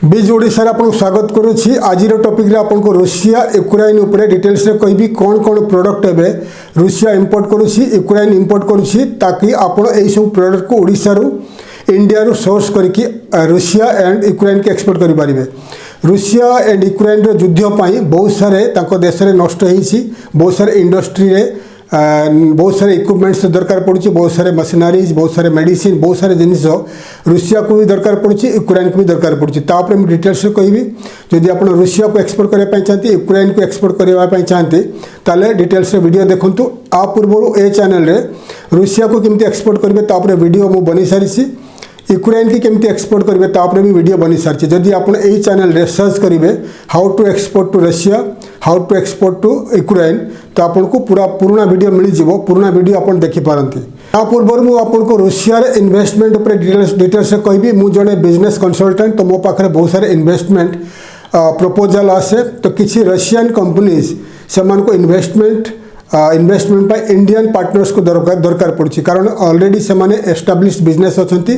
बीज ओडिशा आपको स्वागत करुच्ची। आज टॉपिक रे आपको रूसिया यूक्रेन उपरे डिटेल्स रे कहबी कौन कौन प्रोडक्ट एबे रूसिया इंपोर्ट करुच्ची यूक्रेन इंपोर्ट करुच्ची ताकि आपण एई सब प्रोडक्ट को ओडिशा रू इंडिया रू सोर्स करके रूसिया एंड यूक्रेन के एक्सपोर्ट करि परिबे। रूसिया एंड यूक्रेन रो युद्ध पई बहुत सारे तांको देश रे नष्ट होईची, बहुत सारे इंडस्ट्री रे बहुत सारे इक्विपमेंट्स दरकार पड़ुची, बहुत सारे मशीनरीज, बहुत सारे मेडिसिन, बहुत सारे जिनिस रूसिया को भी दरकार पड़ुची, यूक्रेन को भी दरकार पड़ुची। तापर मैं डिटेल्स कहबी जदि आप रूसिया को एक्सपोर्ट करने चाहते यूक्रेन को एक्सपोर्ट करने चाहते ताले डिटेल्स वीडियो देखंतु। आ पूर्व ए चैनल रे रूसिया को केमती एक्सपोर्ट करेंगे तापर वीडियो मु बनी सारी, यूक्रेन की केमती एक्सपोर्ट करेंगे तापर भी वीडियो बनी सारी। जदि आप यही चैनल रे सर्च करेंगे how to export to Russia, how to export to Ukraine, तो आपको पूरा पुराना वीडियो मिल जाव, पुराना वीडियो आप देखिपारती। आ पूर्व मुझे आपको रूसिया इन्वेस्टमेंट उपर डिटेल्स कहबी। मु जड़े बिजनेस कंसल्टेंट, तो मो पाखे बहुत सारे इन्वेस्टमेंट प्रपोजल आसे, तो किसी रशियन कंपनीज से इन्वेस्टमेंट पर इंडियन पार्टनर्स को दरकार पड़ी, कारण ऑलरेडी से एस्टाब्लिश्ड बिजनेस अच्छी,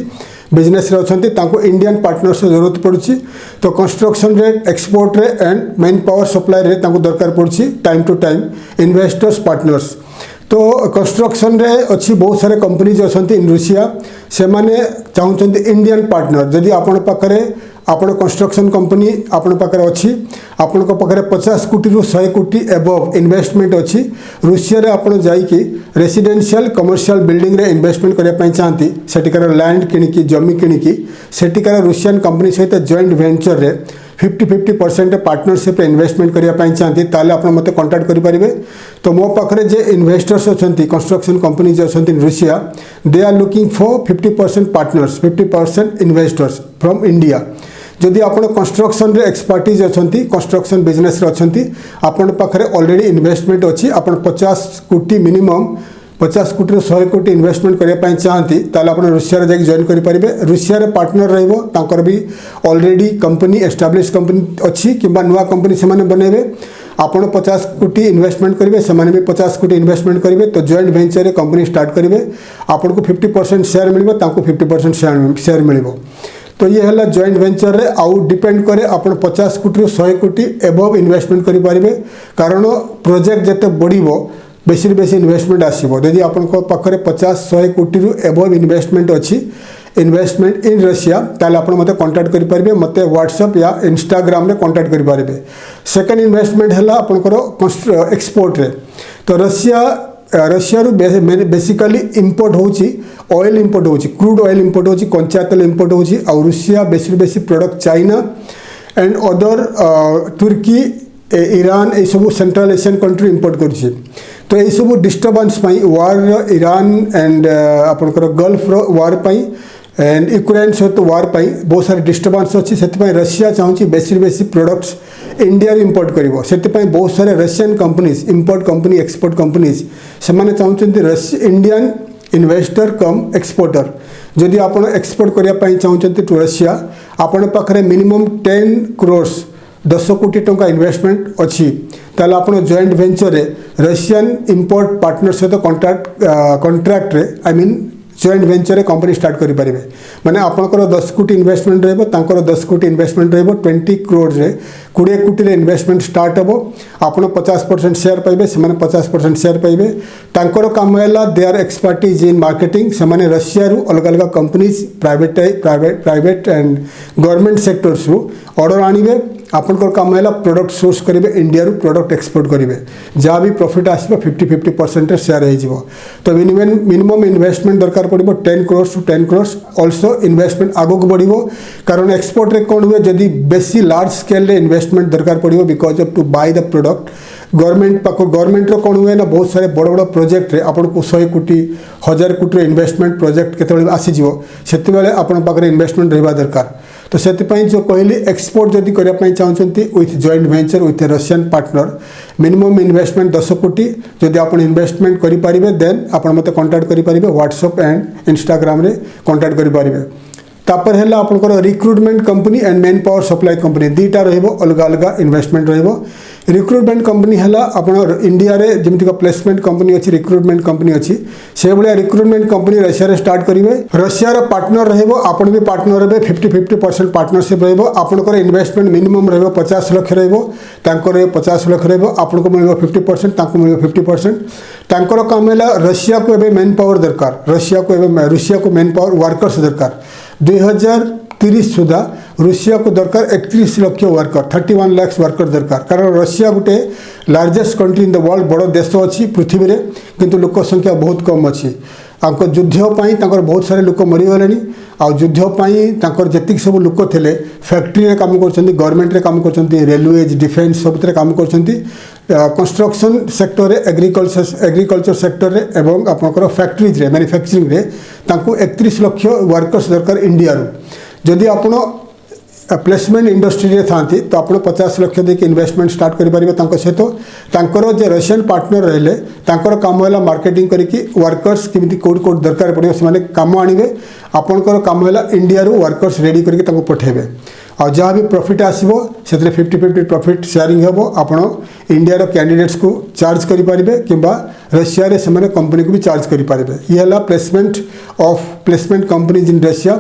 बिजनेस तांको इंडियन पार्टनर्स जरूरत पड़ी। तो कंस्ट्रक्शन रे, एक्सपोर्ट रे एंड मैन पावर सप्लाई रे तांको दरकार पड़ी time to time investors partners. तो कंस्ट्रक्शन रे अच्छी बहुत सारे कंपनीज अच्छी इन रूसिया, से माने चाहते इंडियन पार्टनर। जदि आपण पाखरे आपण कंस्ट्रक्शन कंपनी आपण पाखरे अच्छी, आपण पाखरे 50 कोटी रु 100 कोटी एबव इन्वेस्टमेंट अच्छी, रूसिया रे आपण जाइकी रेसिडेंशियल कमर्शियल बिल्डिंग रे इन्वेस्टमेंट करने चाहती, सेटिकार लैंड किणिकी जमी किणिकी सेटिकार रूसियन कंपनी सहित जॉइंट वेंचर रे 50-50% पार्टनरशिप इन्वेस्टमेंट करने चाहती, ताले आप मत कांटेक्ट करेंगे। तो मो पाखे जे इन्वेस्टर्स अच्छा कंस्ट्रक्शन कंपनीज अच्छा in Russia, they are looking for 50% partners, 50% investors from India. जदि आप कंस्ट्रक्शन रे एक्सपर्टीज अच्छा, कंस्ट्रक्शन बिजनेस अच्छी, आपण पाखे ऑलरेडी इन्वेस्टमेंट अच्छी, आप 50 कोटी मिनिमम 50 कोटी 100 कोटी इन्वेस्टमेंट करने चाहती, ताले आप रूसिया जाके जॉइन करेंगे। रूसिया रे पार्टनर रही भी ऑलरेडी कंपनी एस्टाब्लिश कंपनी अच्छी कि नुआ कंपनी से बनइबे, आपड़ 50 कोटी इन्वेस्टमेंट करेंगे, से भी 50 कोटी इन्वेस्टमेंट करेंगे, तो जॉइंट वेंचर रे कंपनी स्टार्ट करेंगे। आपको 50% शेयर मिल, 50% शेयर मिल। तो ये है जॉइंट वेंचर रे आउ डिपेंड करे आप 50 कोटी 100 कोटी एबव इन्वेस्टमेंट करेंगे, कारण प्रोजेक्ट जिते बढ़ो बेसी बेसी इन्वेस्टमेंट आसो। यदि आप पाखे 50-100 कोटी रु एबव इन्वेस्टमेंट अच्छी, इन्वेस्टमेंट इन रशिया, ताले आप मते कांटेक्ट करेंगे, मते व्हाट्सएप या इंस्टाग्राम रे कांटेक्ट करेंगे। सेकेंड इन्वेस्टमेंट है आपंकर एक्सपोर्ट रे। तो रशिया बेसिकली इंपोर्ट होची ऑयल, इंपोर्ट होची क्रूड ऑयल, इंपोर्ट होची कंचा तेल, इंपोर्ट होची। और रूसिया बेसी प्रोडक्ट चाइना एंड अदर तुर्की, ईरान, ये सब सेंट्रल एशियन कंट्री इंपोर्ट करुच्ची। तो ये सब डिस्टर्बेंस वार, ईरान एंड आपंकर गल्फ वार एंड यूक्रेन सहित वार बहुत सारे डिस्टर्बेंस अच्छी, से रशिया चाहूँगी बेसी प्रोडक्ट्स इंडिया इंपोर्ट करिवो। से बहुत सारे Russian companies, import company, export companies से चाहते इंडियन इन्वेस्टर कम एक्सपोर्टर। जदि आप एक्सपोर्ट करने चाहते टू रशिया, आपण पाखे मिनिमम 10 करोड़ 10 कोटी टंका इन्वेस्टमेंट अच्छी, ताले आप जॉइंट वेंचर रे रशियन इंपोर्ट पार्टनर सहित कॉन्ट्रैक्ट रे आई मीन जॉइंट वेंचर रे कंपनी स्टार्ट करेंगे। माने आपंकर 10 कोटी इन्वेस्टमेंट रहा, 10 कोटी इन्वेस्टमेंट रहा, 20 करोड़ रे 20 कोटी रे इन्वेस्टमेंट स्टार्ट हो। आप 50% शेयर पाइबे, से 50% शेयर पाइबे। तांकर काम है they are expertise in marketing, से रशिया रू अलग अलग companies private and government sectors रू ऑर्डर आनिबे। आपंकर काम है प्रोडक्ट सोर्स करेंगे, इंडिया रू प्रोडक्ट एक्सपोर्ट करेंगे, जहाँ भी प्रॉफिट आसो 50-50% शेयर हो। तो मिनिमम इन्वेस्टमेंट दरकार पड़ो 10 crore to 10 crore. Also investment आगक बढ़ो, कारण एक्सपोर्ट रे कौन हुए जदि बेसी लार्ज स्केल रे इन्वेस्टमेंट दरकार पड़ो, because of to buy the product. Government कौन हुए ना बहुत सारे बड़ बड़ प्रोजेक्ट रे आपको 100 कोटी 1000 कोटी इन्वेस्टमेंट प्रोजेक्ट केतबेले आसीजिवो, सेतिबेले आपण पाखरे इन्वेस्टमेंट रहबा दरकार। तो से जो कहली एक्सपोर्ट जदि करने चाहते with joint venture with Russian partner, minimum investment 10 कोटी। जदि आप इन्वेस्टमेंट करेंगे देन आप मत कांटेक्ट करेंगे, व्हाट्सएप एंड इंस्टाग्राम रे कांटेक्ट करेंगे। तापर है आपंकर recruitment company and man power supply company, दुईटा अलग अलग इन्वेस्टमेंट रिक्रुटमेंट कंपनी है आप इंडिया रे जमीक प्लेसमेंट कंपनी अच्छी रिक्रुटमेंट कंपनी अच्छी से भाया रिक्रुटमेंट कंपनी रशिया स्टार्ट करेंगे रशियार पार्टनर रही पार्टनर रे 50-50% पार्टनरशिप रपर इन्वेस्टमेंट मिनिमम रही 50 लाख रही 50 लाख रही मिल 50% मिल 50% कम है रशिया को एवं मेन पावर दरकार रशिया को मेन पावर वर्कर्स दरकार 2030 सुधा रूसिया को दरकार 31 लाख वर्कर 31 लाख वर्कर दरकार कारण रशिया गोटे largest country in the world बड़ देश अच्छी पृथ्वी रे किंतु लोक संख्या बहुत कम अच्छी युद्धपाई बहुत सारे लोक मरीगले आयुद्धपाई जी सब लोक थे फैक्ट्री रे काम कर गवर्नमेंट रे काम कर रेलवेज डिफेन्स सब काम कर कंस्ट्रक्शन सेक्टर एग्रीकल्चर सेक्टर रे एवं आपनकर फैक्ट्रीज रे मैन्युफैक्चरिंग रे 31 लाख वर्कर्स दरकार इंडिया जदि आपण प्लेसमेंट इंडस्ट्री रे थांती तो आप 50 लाख देके इन्वेस्टमेंट स्टार्ट करेंगे सहित तांकर जे रशियन पार्टनर रहिले तांकर काम है मार्केटिंग करके वर्कर्स केमी कौट कौट दरकार पड़े से कम आणवे आपणकर काम है इंडिया वर्कर्स रेडी करके पठेबे और जहाँ भी प्रॉफिट आसो से 50-50 प्रॉफिट शेयरिंग हम आपण इंडिया कैंडिडेट्स को चार्ज करेंगे कि रशिया रे से कंपनी को भी चार्ज करेंगे ये है प्लेसमेंट कंपनीज इन रशिया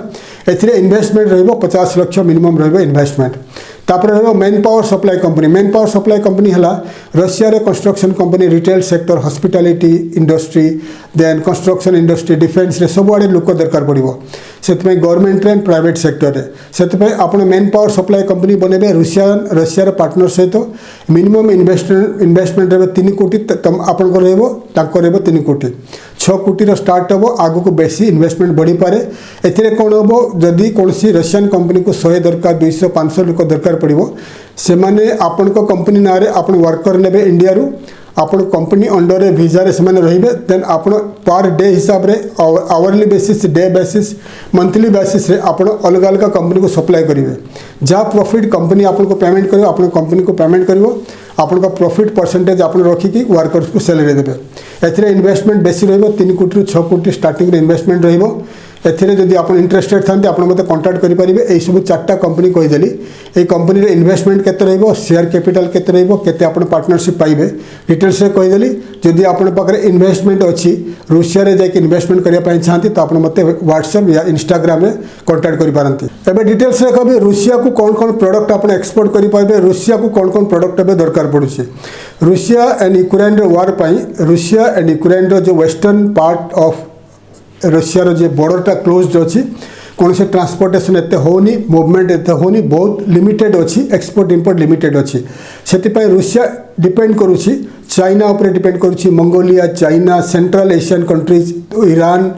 एथिरे इन्वेस्टमेंट रहिबो 50 लाख मिनिमम रहिबो इन्वेस्टमेंट तापर रहिबो मेन पावर सप्लाई कंपनी है रशिया रे construction company retail sector hospitality industry then construction industry defence रे सब आड़े लोक दरकार पड़ो से गवर्नमेंट एंड प्राइवेट सेक्टर रे से आपण मेन पावर सप्लाई कंपनी बनेबे रशिया पार्टनर सहित मिनिमम इन्वेस्टमेंट रहिबो 3 कोटी आपण को रहिबो ताको रहिबो 3 कोटी 6 कोटी स्टार्ट हम आगु को बेसी इन्वेस्टमेंट बढ़ी पारे एथिरे कोन होबो जदि कोनसी रशियन कंपनी को 100 दरकार 200-500 लोक दरकार पड़ो से माने आपण को कंपनी ना रे आपण वर्कर नेबे इंडिया रु आपण कंपनी अंडर रे वीजा रे से माने रहिबे देन आपण पर डे हिसाब रे hourly basis day basis monthly basis रे आपण अलग अलग कंपनी को सप्लाई करिवे जहाँ प्रॉफिट कंपनी आपण को पेमेंट करिवो आपण कंपनी को पेमेंट करिवो आपण का प्रॉफिट परसेंटेज आपण रखिकी वर्कर्स को सैलरी देबे एथिरे इन्वेस्टमेंट बेसी रहिबो 3 कोटी 6 कोटी स्टार्टिंग रे इन्वेस्टमेंट रहिबो एथिरे जदि आपण इंटरेस्टेड थांते आपण मते कांटेक्ट करि परिबे एई सब चारटा कंपनी कहि देली ए कंपनी रे इन्वेस्टमेंट केते रहइबो शेयर कैपिटल केते रहइबो केते आपण पार्टनरशिप पाइबे डिटेल्स रे कहि देली जदि आपण पाखरे इन्वेस्टमेंट अछि रूसिया रे जाके इन्वेस्टमेंट करिया पई चाहती तो आपण मते व्हाट्सएप या इंस्टाग्राम रे कांटेक्ट करि पारंती एबे डिटेल्स रे कहबे रूसिया को कोन प्रोडक्ट आपण एक्सपोर्ट करि पाइबे रूसिया को कोन प्रोडक्ट एबे दरकार पडुछि रूसिया एंड यूक्रेन रे वार पई रूसिया एंड यूक्रेन रो जो वेस्टर्न पार्ट ऑफ रशिया रो जे बॉर्डरटा क्लोज्ड अच्छी कौन से ट्रांसपोर्टेशन एत होनी मूवमेंट एत होनी बहुत लिमिटेड अच्छी एक्सपोर्ट इंपोर्ट लिमिटेड अच्छी से रूसिया डिपेंड करुच्ची चाइना उपर डिपेंड करुच्ची Mongolia China central Asian countries Iran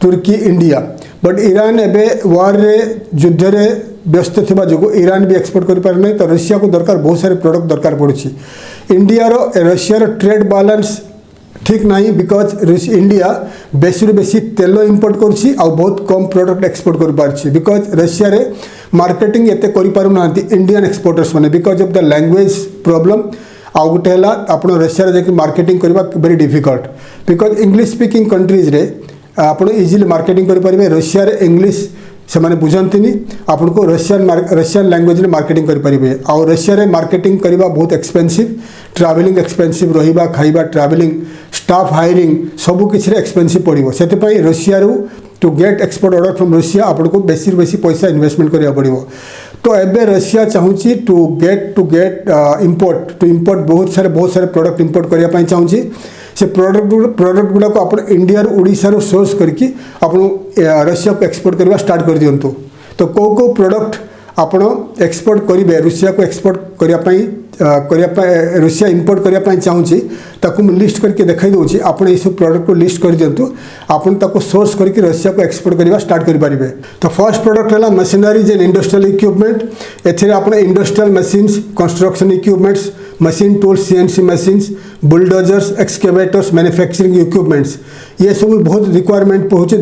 Turkey India but Iran एबे वार रे युद्ध रे व्यस्त थिबा जो ईरान भी एक्सपोर्ट कर पारे नहीं तो रशिया को दरकार बहुत सारे प्रोडक्ट दरकार पड़ुछि इंडिया रो रशिया रो ट्रेड बैलेंस ठीक नहीं बिकज इंडिया बेसी रु बेसी तेल इंपोर्ट करुच्ची आ बहुत कम प्रोडक्ट एक्सपोर्ट कर पारछि बिकज रशिया रे मार्केटिंग एते करि पारु नांती इंडियन एक्सपोर्टर्स माने because of the language problem आ गोटे है आपन रशिया रे जाके मार्केटिंग करबा very difficult because English speaking countries रे आपन इजीली मार्केटिंग कर पारिबे रशिया रे इंग्लिश से माने बुझंतिनी आपन को रशियन लैंग्वेज रे मार्केटिंग कर पारिबे आ रशिया रे मार्केटिंग करबा बहुत एक्सपेंसिव ट्रैवलिंग एक्सपेंसिव रहिबा खाइबा ट्रैवलिंग स्टाफ हायरिंग सबु किछि रे एक्सपेंसिव पड़िबो सेते पई रशिया रू to get export order from Russia आपन को बेसी पैसा इन्वेस्टमेंट करिया पड़िबो तो एबे रशिया चाहूची टू गेट इंपोर्ट बहुत सारे प्रोडक्ट इंपोर्ट करिया पई चाहूची से प्रोडक्ट गुड़ा को आप इंडिया ओडिशा सोर्स करके आप रशिया को एक्सपोर्ट करवा स्टार्ट कर दिंतु तो को प्रोडक्ट आपण एक्सपोर्ट करेंगे रशिया को एक्सपोर्ट करने रशिया इंपोर्ट करने चाहूँगी ताकू लिस्ट करके देखाई दूसरी आप सब प्रोडक्ट को लिस्ट कर दिंतु आपन ताको सोर्स करके रशिया को एक्सपोर्ट करवा स्टार्ट करेंगे तो फर्स्ट प्रोडक्ट है मशीनरीज एंड इंडस्ट्रियल इक्विपमेंट एथिरे आप industrial machines construction equipments machine tools CNC machines bulldozers excavators manufacturing equipments ये सब बहुत रिक्वायरमेंट पहुँचे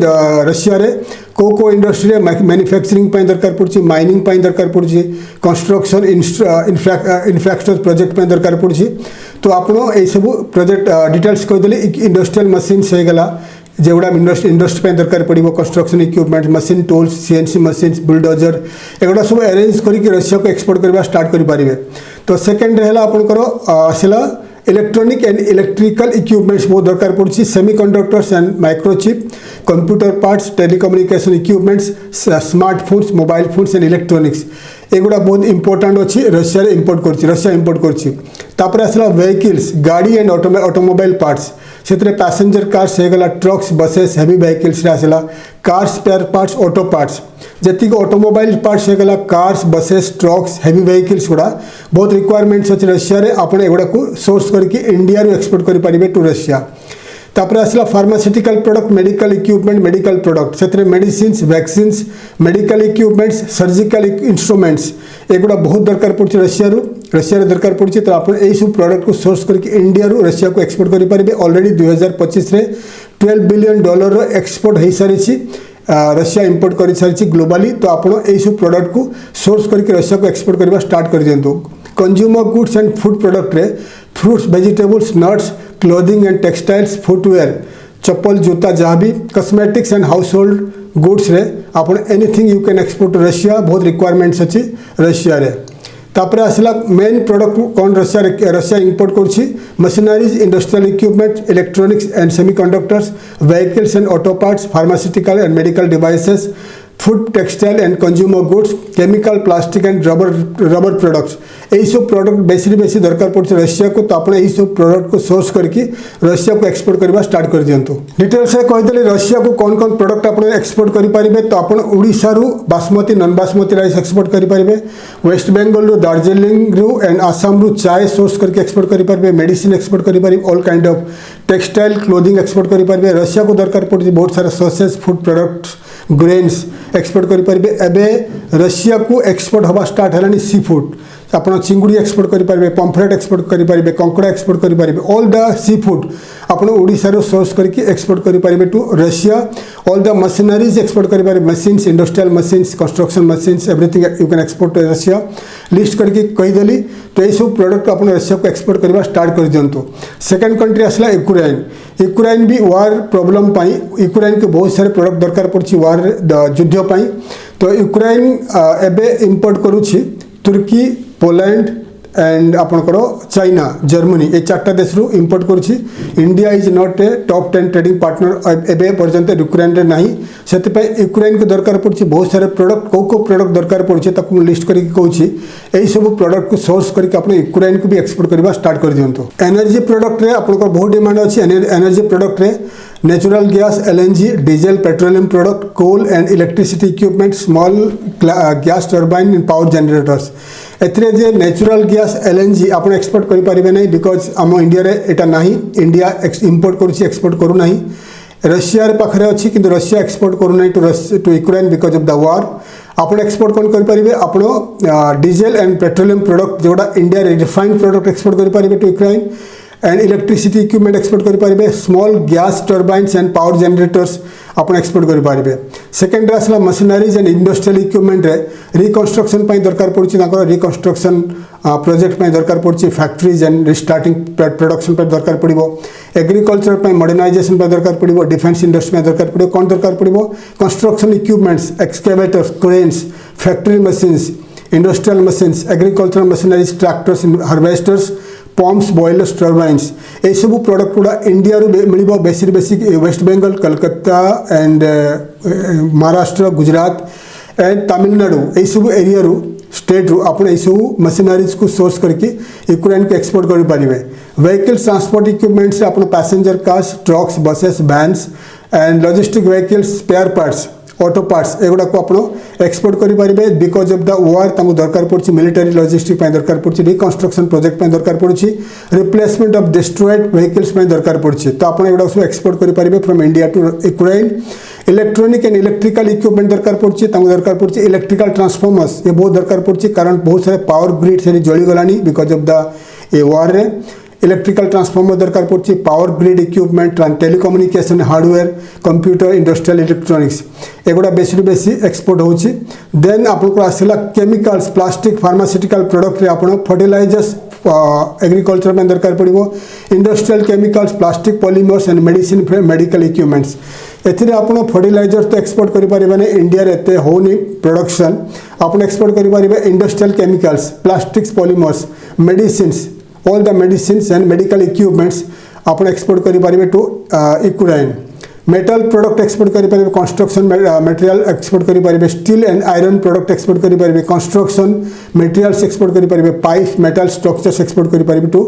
रशिया रे को इंडस्ट्री मैन्युफैक्चरिंग दरकार पड़ी माइनिंग दरकार पड़ी कंस्ट्रक्शन इंफ्रास्ट्रक्चर प्रोजेक्ट दरकार पड़ी तो आप सब प्रोजेक्ट डिटेल्स कहीदेली इंडस्ट्रियल मशीन्स होगला जेगुड़ा इंडस्ट्री दरकार पड़ो construction equipment machine tools CNC machines bulldozer एगुड़ा सब अरेंज करके रशिया को एक्सपोर्ट करवा स्टार्ट करेंगे तो सेकेंड है आपंकर आसला इलेक्ट्रॉनिक एंड इलेक्ट्रिकल इक्विपमेंट्स बहुत दरकार पड़ी semiconductors and microchip computer parts telecommunication equipments smartphones mobile phones and electronics एगुड़ा बहुत इंपोर्टाट अच्छी रशिया इंपोर्ट कर आसला व्हीकल्स गाड़ी एंड ऑटोमोबाइल पार्ट्स से पैसेंजर कार्स होगला ट्रक्स बसेस हेवी व्हीकल्स आसला car spare parts auto parts जी ऑटोमोबाइल पार्ट्स होगला cars buses trucks heavy vehicles गुड़ा बहुत रिक्वायरमेंट्स अच्छे रशिया रे आपण एगुड़ा को सोर्स करके इंडिया रू एक्सपोर्ट करें टू रशिया तापर आसला pharmaceutical product medical equipment medical product से medicines vaccines medical equipments surgical instruments एगुड़ा बहुत दरकार पड़ी रशिया दरकार पड़ी तो आप सब प्रोडक्ट को सोर्स करके इंडिया रू रशिया को एक्सपोर्ट करेंगे ऑलरेडी 2025 रे $12 बिलियन एक्सपोर्ट हो सारी रशिया इंपोर्ट कर सारी ग्लोबली तो आप सब प्रोडक्ट को सोर्स करके रशिया को एक्सपोर्ट करने स्टार्ट कर दिंतु consumer goods and food product रे fruits vegetables nuts clothing and textiles footwear चप्पल जूता जहाँ भी cosmetics and household goods रे आप anything you can export to Russia बहुत रिक्वायरमेंट्स अच्छी रशिया रे तापर आसला मेन प्रोडक्ट कौन रशिया इंपोर्ट कर machineries industrial equipment electronics and semiconductors vehicles and auto parts pharmaceutical and medical devices food textile and consumer goods chemical plastic and rubber products यही सब product बेसी दरकार पड़े रशिया को तो आप सब प्रोडक्ट को सोर्स करके रशिया को एक्सपोर्ट करने स्टार्ट कर दिंतु डिटेल्स कहीदेली रशिया को कौन कौन प्रोडक्ट आप एक्सपोर्ट करेंगे तो आप ओडिशा रु basmati non basmati rice export करेंगे वेस्ट बेंगल रु दार्जिलिंग रु एंड आसाम रु चाय सोर्स करके एक्सपोर्ट करेंगे मेडिसिन एक्सपोर्ट करेंगे all kind of textile clothing export करेंगे रशिया को दरकार पड़े बहुत सारा sausage food products grains export करेंगे एवं रशिया को एक्सपोर्ट हवा स्टार्ट है सी फूड आप चिंगुड़ी एक्सपोर्ट करेंगे पम्फरेट एक्सपोर्ट करेंगे कंकड़ा एक्सपोर्ट करेंगे ऑल द सी फूड आप ओडिशा सोर्स करके एक्सपोर्ट करेंगे to Russia all the machineries export करेंगे machines industrial machines construction machines everything you can export to Russia list करके कहीदेली तो यही सब प्रोडक्ट आप रशिया को एक्सपोर्ट करवा स्टार्ट कर दिंतु सेकेंड कंट्री आसला यूक्रेन भी वार प्रोब्लम यूक्रेन के बहुत सारे प्रोडक्ट दरकार पड़ी वार युद्ध तो यूक्रेन एवं इंपोर्ट करुच्ची तुर्की पोलैंड एंड आपणकर चाइना जर्मनी ये चार्टा देश रु इंपोर्ट करुच्ची India is not a top 10 trading partner एवं पर्यंत यूक्रेन रे नहीं से यूक्रेन को दरकार पड़ी बहुत सारे प्रोडक्ट कौ प्रोडक्ट दरकार पड़ी लिस्ट करके कहूँ यही सब प्रोडक्ट को सोर्स करके आप यूक्रेन को भी एक्सपोर्ट करवा स्टार्ट कर दिंतु एनर्जी प्रोडक्ट रे आपंकर बहुत डिमांड अच्छी एनर्जी प्रोडक्ट रे natural gas LNG diesel petroleum product coal and electricity equipment small gas turbine and power generators एथरे जे नेचुरल गैस एलएनजी आप एक्सपोर्ट करें नहीं बिकज आम इंडिया रे एटा नहीं इंडिया इंपोर्ट करुच्ची एक्सपोर्ट करू नहीं रशिया पाखे अच्छी किंतु रशिया एक्सपोर्ट करू नहीं to Ukraine because of the war आप एक्सपोर्ट कौन करेंगे आप डीजल एंड पेट्रोलियम प्रोडक्ट जोड़ा इंडिया रिफाइंड प्रोडक्ट एक्सपोर्ट करेंगे to Ukraine and electricity equipment export करेंगे small gas turbines and power generators आप एक्सपोर्ट करेंगे सेकेंड आसला machineries and industrial equipment reconstruction दरकार पड़ी रिकन्स्ट्रक्शन प्रोजेक्ट दरकार पड़ी फैक्ट्रीज एंड रिस्टार्टिंग प्रोडक्शन दरकार पड़ो एग्रीकल्चर मॉडर्नाइजेशन दरकार पड़ो डिफेंस इंडस्ट्री दरकार पड़ो कौन दरकार पड़ो construction equipments excavators cranes factory machines industrial machines agriculture machineries tractors harvesters pumps boilers turbines ये सब प्रोडक्ट गुड़ा इंडिया मिल बेसी वेस्ट बेंगल कलकत्ता एंड महाराष्ट्र गुजरात एंड तमिलनाडु यही सब एरिया रू स्टेट रू आप सब मशीनरीज को सोर्स करके यूक्रेन को एक्सपोर्ट करेंगे व्हीकल्स ट्रांसपोर्ट इक्विपमेंट्स आप passenger cars trucks buses vans and logistic vehicles spare parts auto parts एगुड़ा को आप एक्सपोर्ट करेंगे बिकज ऑफ द वार दरकार पड़ी मिलिटरी लॉजिस्टिक दरकार पड़ी रिकन्स्ट्रक्शन प्रोजेक्ट दरकार पड़ी रिप्लेसमेंट ऑफ डिस्ट्रॉयड व्हीकल्स दरकार पड़ी तो आप सब एक्सपोर्ट करेंगे from India to Ukraine electronic and electrical equipment दरकार पड़ी दरकार पड़ी इलेक्ट्रिकल ट्रांसफॉर्मर्स ये बहुत दरकार पड़ी कारण बहुत सारे पावर ग्रिड से जलीगलानी because of the a war रे इलेक्ट्रिकल ट्रांसफॉर्मर दरकार पड़ी power grid equipment telecommunication hardware computer industrial electronics एगुड़ा बेसी एक्सपोर्ट होची देन आपको आसला केमिकल्स प्लास्टिक फार्मास्यूटिकल प्रोडक्ट आप फर्टिलाइजर्स एग्रीकल्चर में दरकार पड़ो industrial chemicals plastic polymers and medicine medical equipments एथिरे आपण फर्टिलाइजर तो एक्सपोर्ट करि परिबे इंडिया रे एते होनी प्रोडक्शन आपण एक्सपोर्ट करि परिबे industrial chemicals plastics polymers medicines all the medicines and medical equipments आपण एक्सपोर्ट करि परिबे to Ukraine metal product export करि परिबे कंस्ट्रक्शन मटेरियल एक्सपोर्ट करि परिबे steel and iron product export करि परिबे कंस्ट्रक्शन मटेरियल्स एक्सपोर्ट करि परिबे पाइप मेटल स्ट्रक्चर्स एक्सपोर्ट करि परिबे टू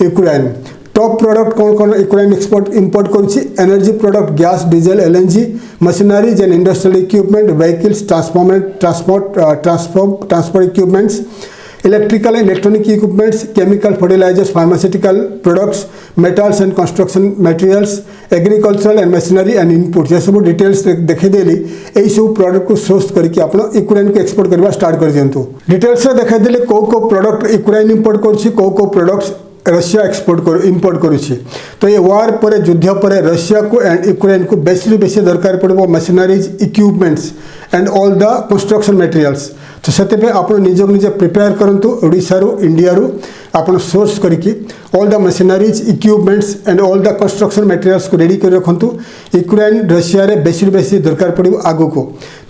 यूक्रेन टॉप प्रोडक्ट कौन कौन यूक्रेन एक्सपोर्ट इंपोर्ट करुछि energy product gas diesel LNG machineries and industrial equipment vehicles transport equipments electrical and electronic equipments chemical fertilisers pharmaceutical products metals and construction materials agricultural and machinery and input ये सब details देखदेली यही सब product को source करके आप Ukraine को export करवा start कर दिंतु डिटेल्स देखदेले कौ प्रोडक्ट यूक्रेन इंपोर्ट करुछि कौ प्रोडक्ट्स रशिया एक्सपोर्ट इंपोर्ट करुछि तो ये वार पर युद्ध पर रशिया को एंड यूक्रेन को बेसी दरकार पड़ो machineries equipments and all the construction materials तो से आप निजे प्रिपेयर करूँ ओडिशा इंडिया आप सोर्स करके all the machineries equipments and all the construction materials को रेडी कर रखु यूक्रेन रशिया रे बेसी दरकार पड़ो आगु को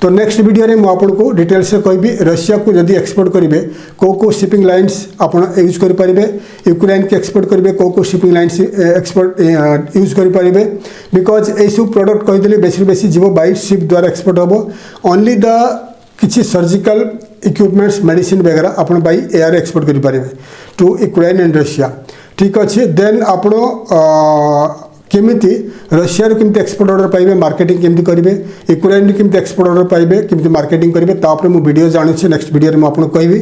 तो नेक्स्ट वीडियो रे मु आपको डिटेल्स कहबी रशिया को जदि एक्सपोर्ट करेंगे कौ शिपिंग लाइन्स आप यूज करेंगे यूक्रेन के एक्सपोर्ट करेंगे कौ शिपिंग लाइन्स एक्सपोर्ट यूज करेंगे बिकज यही सब प्रोडक्ट कहीदेली बेसी जीव बाई शिप द्वारा एक्सपोर्ट हम ओनली द किसी सर्जिकल इक्विपमेंट्स मेडिसिन वगैरह आप बाई एयर एक्सपोर्ट करेंगे टू यूक्रेन एंड रशिया ठीक अच्छे देन आप केमिति रशिया केमती एक्सपोर्ट ऑर्डर पाइबे मार्केटिंग केमती करेंगे यूक्रेन केमती एक्सपोर्ट ऑर्डर पाइबे केमती मार्केटिंग करेंगे तापर मु वीडियो जानुछे नेक्स्ट वीडियो में आपको कहबी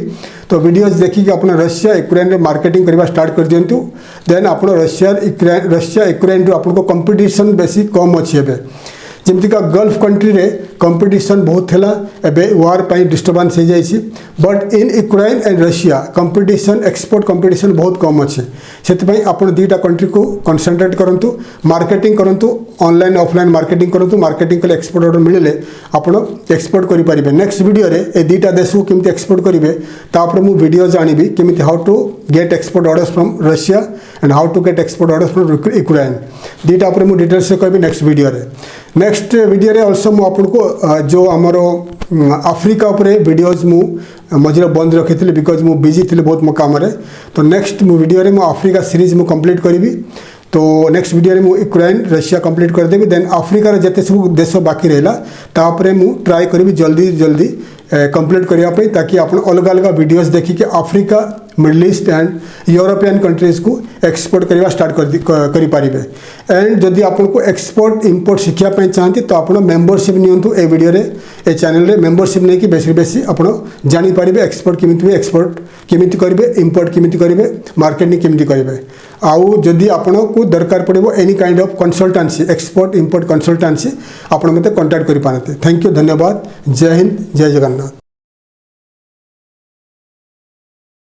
तो वीडियोज देखिए आप रशिया यूक्रेन रे मार्केटिंग करवा स्टार्ट कर दिंतु देन आप रशिया यूक्रेन आपको कंपटीशन बेसी कम अच्छी है जमतीका गल्फ कंट्री रे कंपटीशन बहुत थिला एबे वार पाई डिस्टर्बेंस हो जाइछि but in Ukraine and Russia competition export competition बहुत कम अच्छे से आपण दुईटा कंट्री को कंसंट्रेट करंतु मार्केटिंग करंतु ऑनलाइन ऑफलाइन मार्केटिंग करंतु मार्केटिंग कले एक्सपोर्ट ऑर्डर मिले आपण एक्सपोर्ट करि परिबे नेक्स्ट वीडियो रे ए दुईटा देश को केमती एक्सपोर्ट करिवे तापर मु वीडियो जानिबी केमती how to get export orders from Russia and how to get export orders from Ukraine दुईटा पर मु डिटेल्स से कहबी नेक्स्ट वीडियो रे नेक्स्ट वीडियो रे ऑल्सो मु आपको जो आमर आफ्रिका उपरे वीडियोज मु मझे बंद रखी थी बिकज मु बिजी थी बहुत मो काम तो नेक्स्ट मु वीडियो रे मु आफ्रिका सीरीज मु कंप्लीट करी तो नेक्स्ट वीडियो रे मु यूक्रेन रशिया कंप्लीट करदेवी देन आफ्रिकार जिते सब देश बाकी रहा तापर मु ट्राई करी जल्दी कंप्लीट करने ताकि आप अलग अलग वीडियोस देखिए Africa middle east and European countries को एक्सपोर्ट करवा स्टार्ट करि पारिबे एंड जदि आपको एक्सपोर्ट इंपोर्ट शिखापी चाहती तो आप मेंबरशिप नियंतु ए वीडियो रे ए चैनल रे मेंबरशिप नहीं कि बेसी आप जानी पारिबे एक्सपोर्ट केमिति एक्सपोर्ट केमिति करिवे इंपोर्ट केमिति करिवे मार्केटिंग केमिति करिवे आउ जदि आपको दरकार पड़ो any kind of consultancy export import consultancy आप मते कांटेक्ट करि पारते थैंक यू धन्यवाद जय हिंद जय जगन्नाथ।